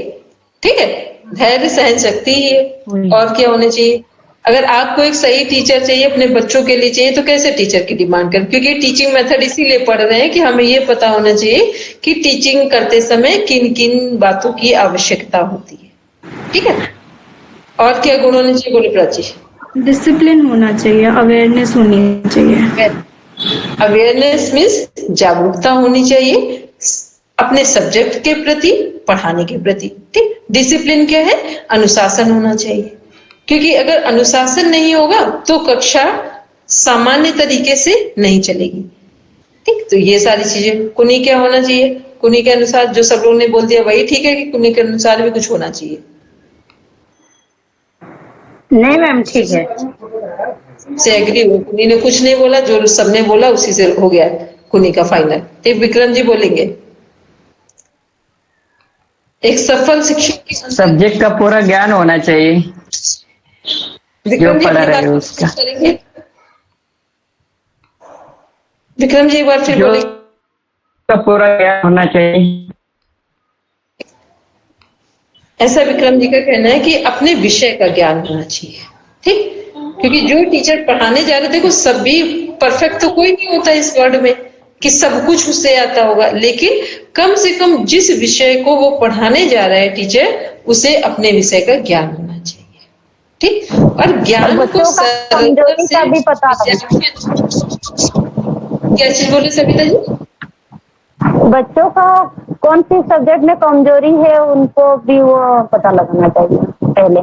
ठीक है, धैर्य सहन शक्ति ही है। वही। और क्या होना चाहिए? अगर आपको एक सही टीचर चाहिए, अपने बच्चों के लिए चाहिए, तो कैसे टीचर की डिमांड करें? क्योंकि टीचिंग मेथड इसीलिए पढ़ रहे हैं कि हमें ये पता होना चाहिए कि टीचिंग करते समय किन किन बातों की आवश्यकता होती है। ठीक है, और क्या गुण होने चाहिए? बोले प्राची। डिसिप्लिन होना चाहिए, अवेयरनेस होनी चाहिए। अवेयरनेस मीन्स जागरूकता होनी चाहिए अपने सब्जेक्ट के प्रति, पढ़ाने के प्रति। ठीक, डिसिप्लिन क्या है? अनुशासन होना चाहिए, क्योंकि अगर अनुशासन नहीं होगा तो कक्षा सामान्य तरीके से नहीं चलेगी। ठीक, तो ये सारी चीजें। कुनी क्या होना चाहिए? कुनी के अनुसार जो सब लोगों ने बोल दिया वही ठीक है कि कुनी के अनुसार भी कुछ होना चाहिए? नहीं मैम, ठीक है। से एग्री हो? कुनी ने कुछ नहीं बोला, जो सबने बोला उसी से हो गया कुनी का फाइनल। ठीक, विक्रम जी बोलेंगे। एक सफल शिक्षक की सब्जेक्ट का पूरा ज्ञान होना चाहिए विक्रम जी पढ़ा अपनी रहे हो बात उसका। करेंगे। विक्रम जी एक बार फिर जो बोलेंगे। का पूरा ज्ञान होना चाहिए। ऐसा विक्रम जी का कहना है कि अपने विषय का ज्ञान होना चाहिए। ठीक, क्योंकि जो टीचर पढ़ाने जा रहे थे, देखो सभी परफेक्ट तो कोई नहीं होता इस वर्ल्ड में कि सब कुछ उससे आता होगा, लेकिन कम से कम जिस विषय को वो पढ़ाने जा रहा है टीचर, उसे अपने विषय का ज्ञान होना चाहिए। ठीक, और ज्ञान को बच्चों का सरलता कमजोरी से का भी पता क्या चीज बोले सविता जी? बच्चों का कौन सी सब्जेक्ट में कमजोरी है उनको भी वो पता लगाना चाहिए पहले।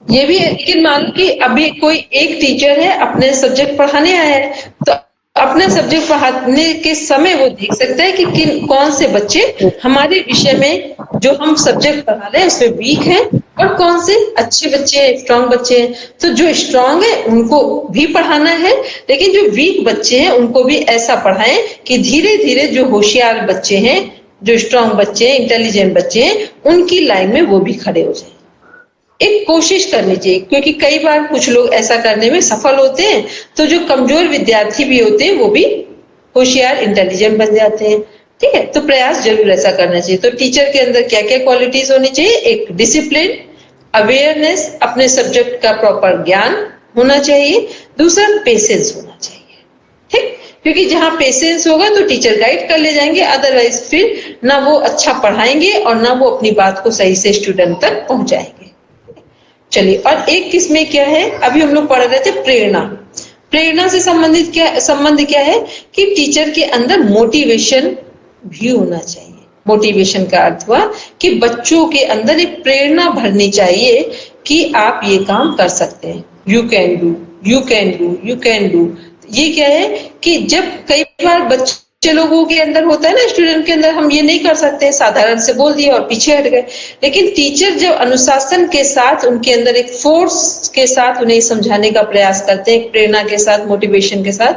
ये भी है, लेकिन मान लो कि अभी कोई एक टीचर है, अपने सब्जेक्ट पढ़ाने आया है, तो अपने सब्जेक्ट पढ़ाने के समय वो देख सकता है कि किन कौन से बच्चे हमारे विषय में जो हम सब्जेक्ट पढ़ा रहे हैं उसमें वीक हैं, और कौन से अच्छे बच्चे हैं, स्ट्रांग बच्चे हैं। तो जो स्ट्रांग है उनको भी पढ़ाना है, लेकिन जो वीक बच्चे हैं उनको भी ऐसा पढ़ाएं कि धीरे धीरे जो होशियार बच्चे हैं, जो स्ट्रांग बच्चे हैं, इंटेलिजेंट बच्चे हैं, उनकी लाइन में वो भी खड़े हो जाए। एक कोशिश करनी चाहिए, क्योंकि कई बार कुछ लोग ऐसा करने में सफल होते हैं, तो जो कमजोर विद्यार्थी भी होते हैं वो भी होशियार इंटेलिजेंट बन जाते हैं। ठीक है, तो प्रयास जरूर ऐसा करना चाहिए। तो टीचर के अंदर क्या क्या क्वालिटीज होनी चाहिए? एक डिसिप्लिन, अवेयरनेस, अपने सब्जेक्ट का प्रॉपर ज्ञान होना चाहिए। दूसरा पेशेंस होना चाहिए। ठीक, क्योंकि जहां पेशेंस होगा तो टीचर गाइड कर ले जाएंगे, अदरवाइज फिर ना वो अच्छा पढ़ाएंगे और ना वो अपनी बात को सही से स्टूडेंट तक पहुंचाएंगे। चलिए, और एक किस्में क्या है, अभी हम लोग पढ़ रहे थे प्रेरणा। प्रेरणा से संबंध क्या है कि टीचर के अंदर मोटिवेशन भी होना चाहिए। मोटिवेशन का अर्थ हुआ कि बच्चों के अंदर एक प्रेरणा भरनी चाहिए कि आप ये काम कर सकते हैं, you can do, you can do, you can do. ये क्या है कि जब कई बार बच्चे लोगों के अंदर होता है ना, स्टूडेंट के अंदर, हम ये नहीं कर सकते, साधारण से बोल दिया और पीछे हट गए, लेकिन टीचर जब अनुशासन के साथ उनके अंदर एक फोर्स के साथ उन्हें समझाने का प्रयास करते हैं, प्रेरणा के साथ, मोटिवेशन के साथ,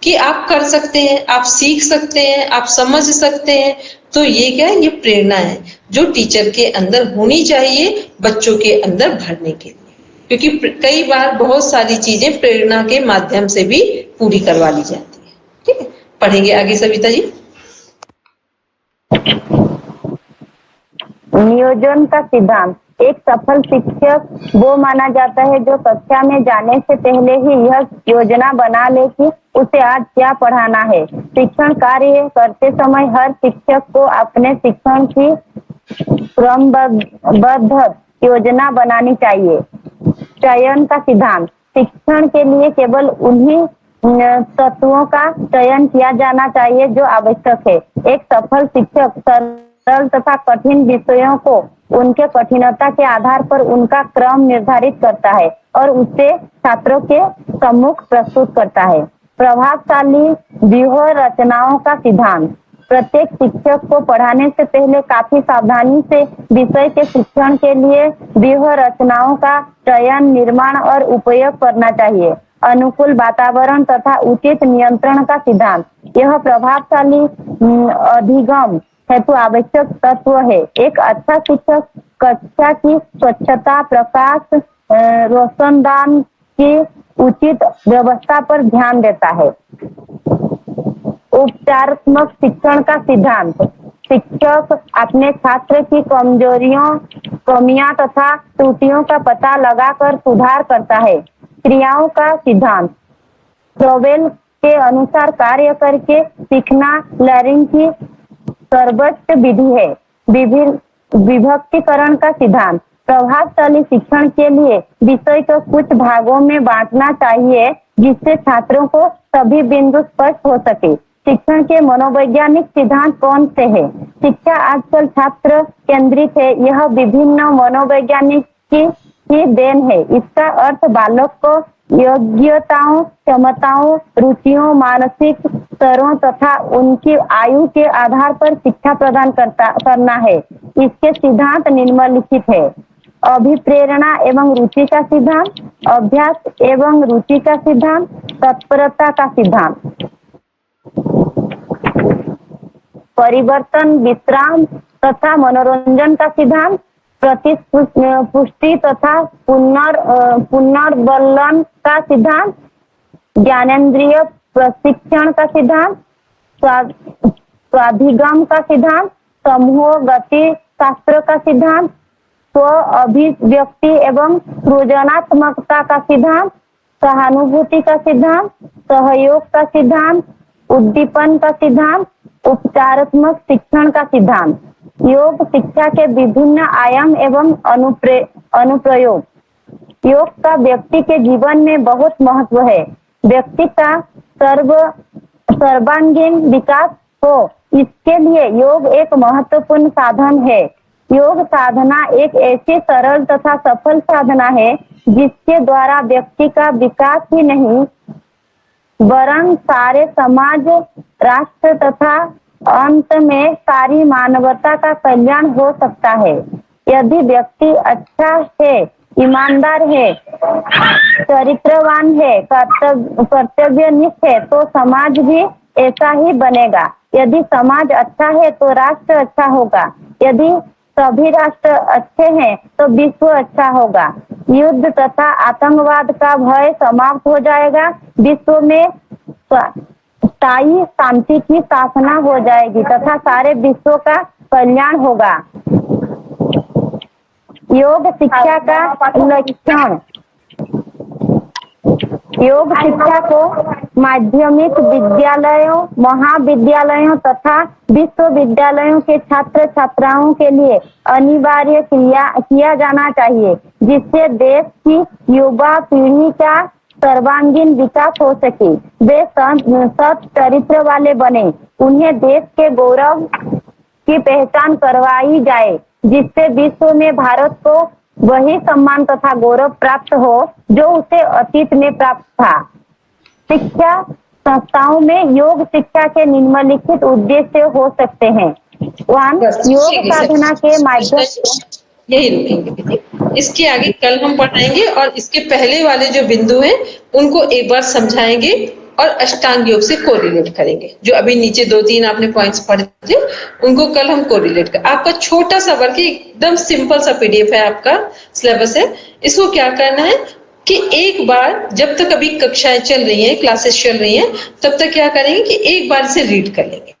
कि आप कर सकते हैं, आप सीख सकते हैं, आप समझ सकते हैं, तो ये क्या है? ये प्रेरणा है जो टीचर के अंदर होनी चाहिए बच्चों के अंदर भरने के लिए। क्योंकि कई बार बहुत सारी चीजें प्रेरणा के माध्यम से भी पूरी करवा ली जाती है। ठीक है, पढ़ेंगे आगे सविता जी। नियोजन का सिद्धांत। एक सफल शिक्षक वो माना जाता है जो कक्षा में जाने से पहले ही यह योजना बना ले कि उसे आज क्या पढ़ाना है। शिक्षण कार्य करते समय हर शिक्षक को अपने शिक्षण की क्रमबद्ध योजना बनानी चाहिए। चयन का सिद्धांत। शिक्षण के लिए केवल उन्हीं तत्वों का चयन किया जाना चाहिए जो आवश्यक है। एक सफल शिक्षक सरल तथा कठिन विषयों को उनके कठिनता के आधार पर उनका क्रम निर्धारित करता है और उसे छात्रों के सम्मुख प्रस्तुत करता है। प्रभावशाली व्यूह रचनाओं का सिद्धांत। प्रत्येक शिक्षक को पढ़ाने से पहले काफी सावधानी से विषय के शिक्षण के लिए व्यूह रचनाओं का चयन, निर्माण और उपयोग करना चाहिए। अनुकूल वातावरण तथा उचित नियंत्रण का सिद्धांत। यह प्रभावशाली अधिगम हेतु आवश्यक तत्व है। एक अच्छा शिक्षक कक्षा की स्वच्छता, प्रकाश, रोशनदान की उचित व्यवस्था पर ध्यान देता है। उपचारात्मक शिक्षण का सिद्धांत। शिक्षक अपने छात्र की कमजोरियों, कमियां तथा त्रुटियों का पता लगाकर सुधार करता है। क्रियाओं का सिद्धांत। क्रोवेल के अनुसार कार्य करके सीखना लर्निंग की सर्वोच्च विधि है। विभक्तिकरण का सिद्धांत। प्रभावशाली शिक्षण के लिए विषय को कुछ भागों में बांटना चाहिए जिससे छात्रों को सभी बिंदु स्पष्ट हो सके। शिक्षण के मनोवैज्ञानिक सिद्धांत कौन से हैं? शिक्षा आजकल छात्र केंद्रित है। यह विभिन्न मनोवैज्ञानिक की देन है। इसका अर्थ बालक को योग्यताओं, क्षमताओं, रुचियों, मानसिक स्तरों तथा उनकी आयु के आधार पर शिक्षा प्रदान करना है। इसके सिद्धांत निम्नलिखित है। अभिप्रेरणा एवं रुचि का सिद्धांत, अभ्यास एवं रुचि का सिद्धांत, तत्परता का सिद्धांत, परिवर्तन, विश्राम तथा मनोरंजन का सिद्धांत, प्रतिपुष्टि तथा पुनर्बलन का सिद्धांत, ज्ञानेंद्रिय प्रशिक्षण का सिद्धांत, स्वाधिगम का सिद्धांत, समूह गति शास्त्र का सिद्धांत, स्व अभिव्यक्ति एवं सृजनात्मकता का सिद्धांत, सहानुभूति का सिद्धांत, सहयोग का सिद्धांत, उद्दीपन का सिद्धांत, उपचारात्मक शिक्षण का सिद्धांत। योग शिक्षा के विभिन्न आयाम एवं अनुप्रयोग। योग का व्यक्ति के जीवन में बहुत महत्व है। व्यक्ति का सर्वांगीण विकास हो, इसके लिए योग एक महत्वपूर्ण साधन है। योग साधना एक ऐसी सरल तथा सफल साधना है जिसके द्वारा व्यक्ति का विकास ही नहीं वरन सारे समाज, राष्ट्र तथा अंत में सारी मानवता का कल्याण हो सकता है। यदि व्यक्ति अच्छा है, ईमानदार है, चरित्रवान है, कर्तव्यनिष्ठ है तो समाज भी ऐसा ही बनेगा। यदि समाज अच्छा है तो राष्ट्र अच्छा होगा। यदि सभी राष्ट्र अच्छे हैं तो विश्व अच्छा होगा। युद्ध तथा आतंकवाद का भय समाप्त हो जाएगा। विश्व में स्थायी शांति की स्थापना हो जाएगी तथा सारे विश्व का कल्याण होगा। योग शिक्षा का लक्षण। योग शिक्षा को माध्यमिक विद्यालयों, महाविद्यालयों तथा विश्वविद्यालयों के छात्र छात्राओं के लिए अनिवार्य किया जाना चाहिए, जिससे देश की युवा पीढ़ी का सर्वांगीण विकास हो सके। वे सत चरित्र वाले बने। उन्हें देश के गौरव की पहचान करवाई जाए, जिससे विश्व में भारत को वही सम्मान तथा गौरव प्राप्त हो जो उसे अतीत में प्राप्त था। शिक्षा संस्थाओं में योग शिक्षा के निम्नलिखित उद्देश्य हो सकते हैं। 1. योग साधना के माध्यम यही रुकेंगे। इसके आगे कल हम पढ़ाएंगे और इसके पहले वाले जो बिंदु हैं उनको एक बार समझाएंगे और अष्टांग योग से कोरिलेट करेंगे। जो अभी नीचे 2-3 आपने पॉइंट्स पढ़े थे उनको कल हम कोरिलेट कर। आपका छोटा सा वर्क है, एकदम सिंपल सा पीडीएफ है, आपका सिलेबस है। इसको क्या करना है कि एक बार जब तक अभी कक्षाएं चल रही हैं, क्लासेस चल रही हैं, तब तक क्या करेंगे कि एक बार से रीड कर लेंगे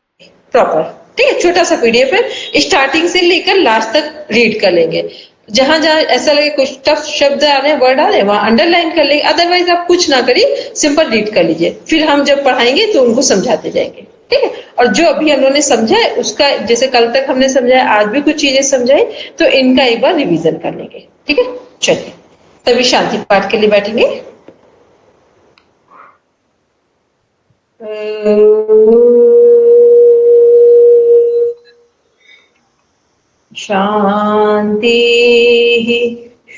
प्रॉपर। ठीक है, छोटा सा पीडीएफ है, स्टार्टिंग से लेकर लास्ट तक रीड कर लेंगे। जहां जहां ऐसा लगे कुछ टफ शब्द आ रहे हैं, वर्ड आ रहे हैं, वहां अंडरलाइन कर लेंगे। अदरवाइज आप कुछ ना करिए, सिंपल रीड कर लीजिए। फिर हम जब पढ़ाएंगे तो उनको समझाते जाएंगे। ठीक है, और जो अभी हमने समझा है उसका, जैसे कल तक हमने समझाया, आज भी कुछ चीजें समझाई, तो इनका एक बार रिवीजन कर लेंगे। ठीक है, चलिए तभी शांति पाठ के लिए बैठेंगे। शांति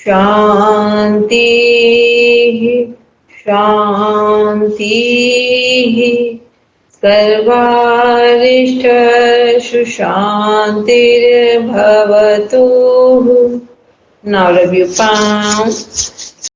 शांति शांति सर्वारिष्टषु शान्तिर्भवतु. Now review palms.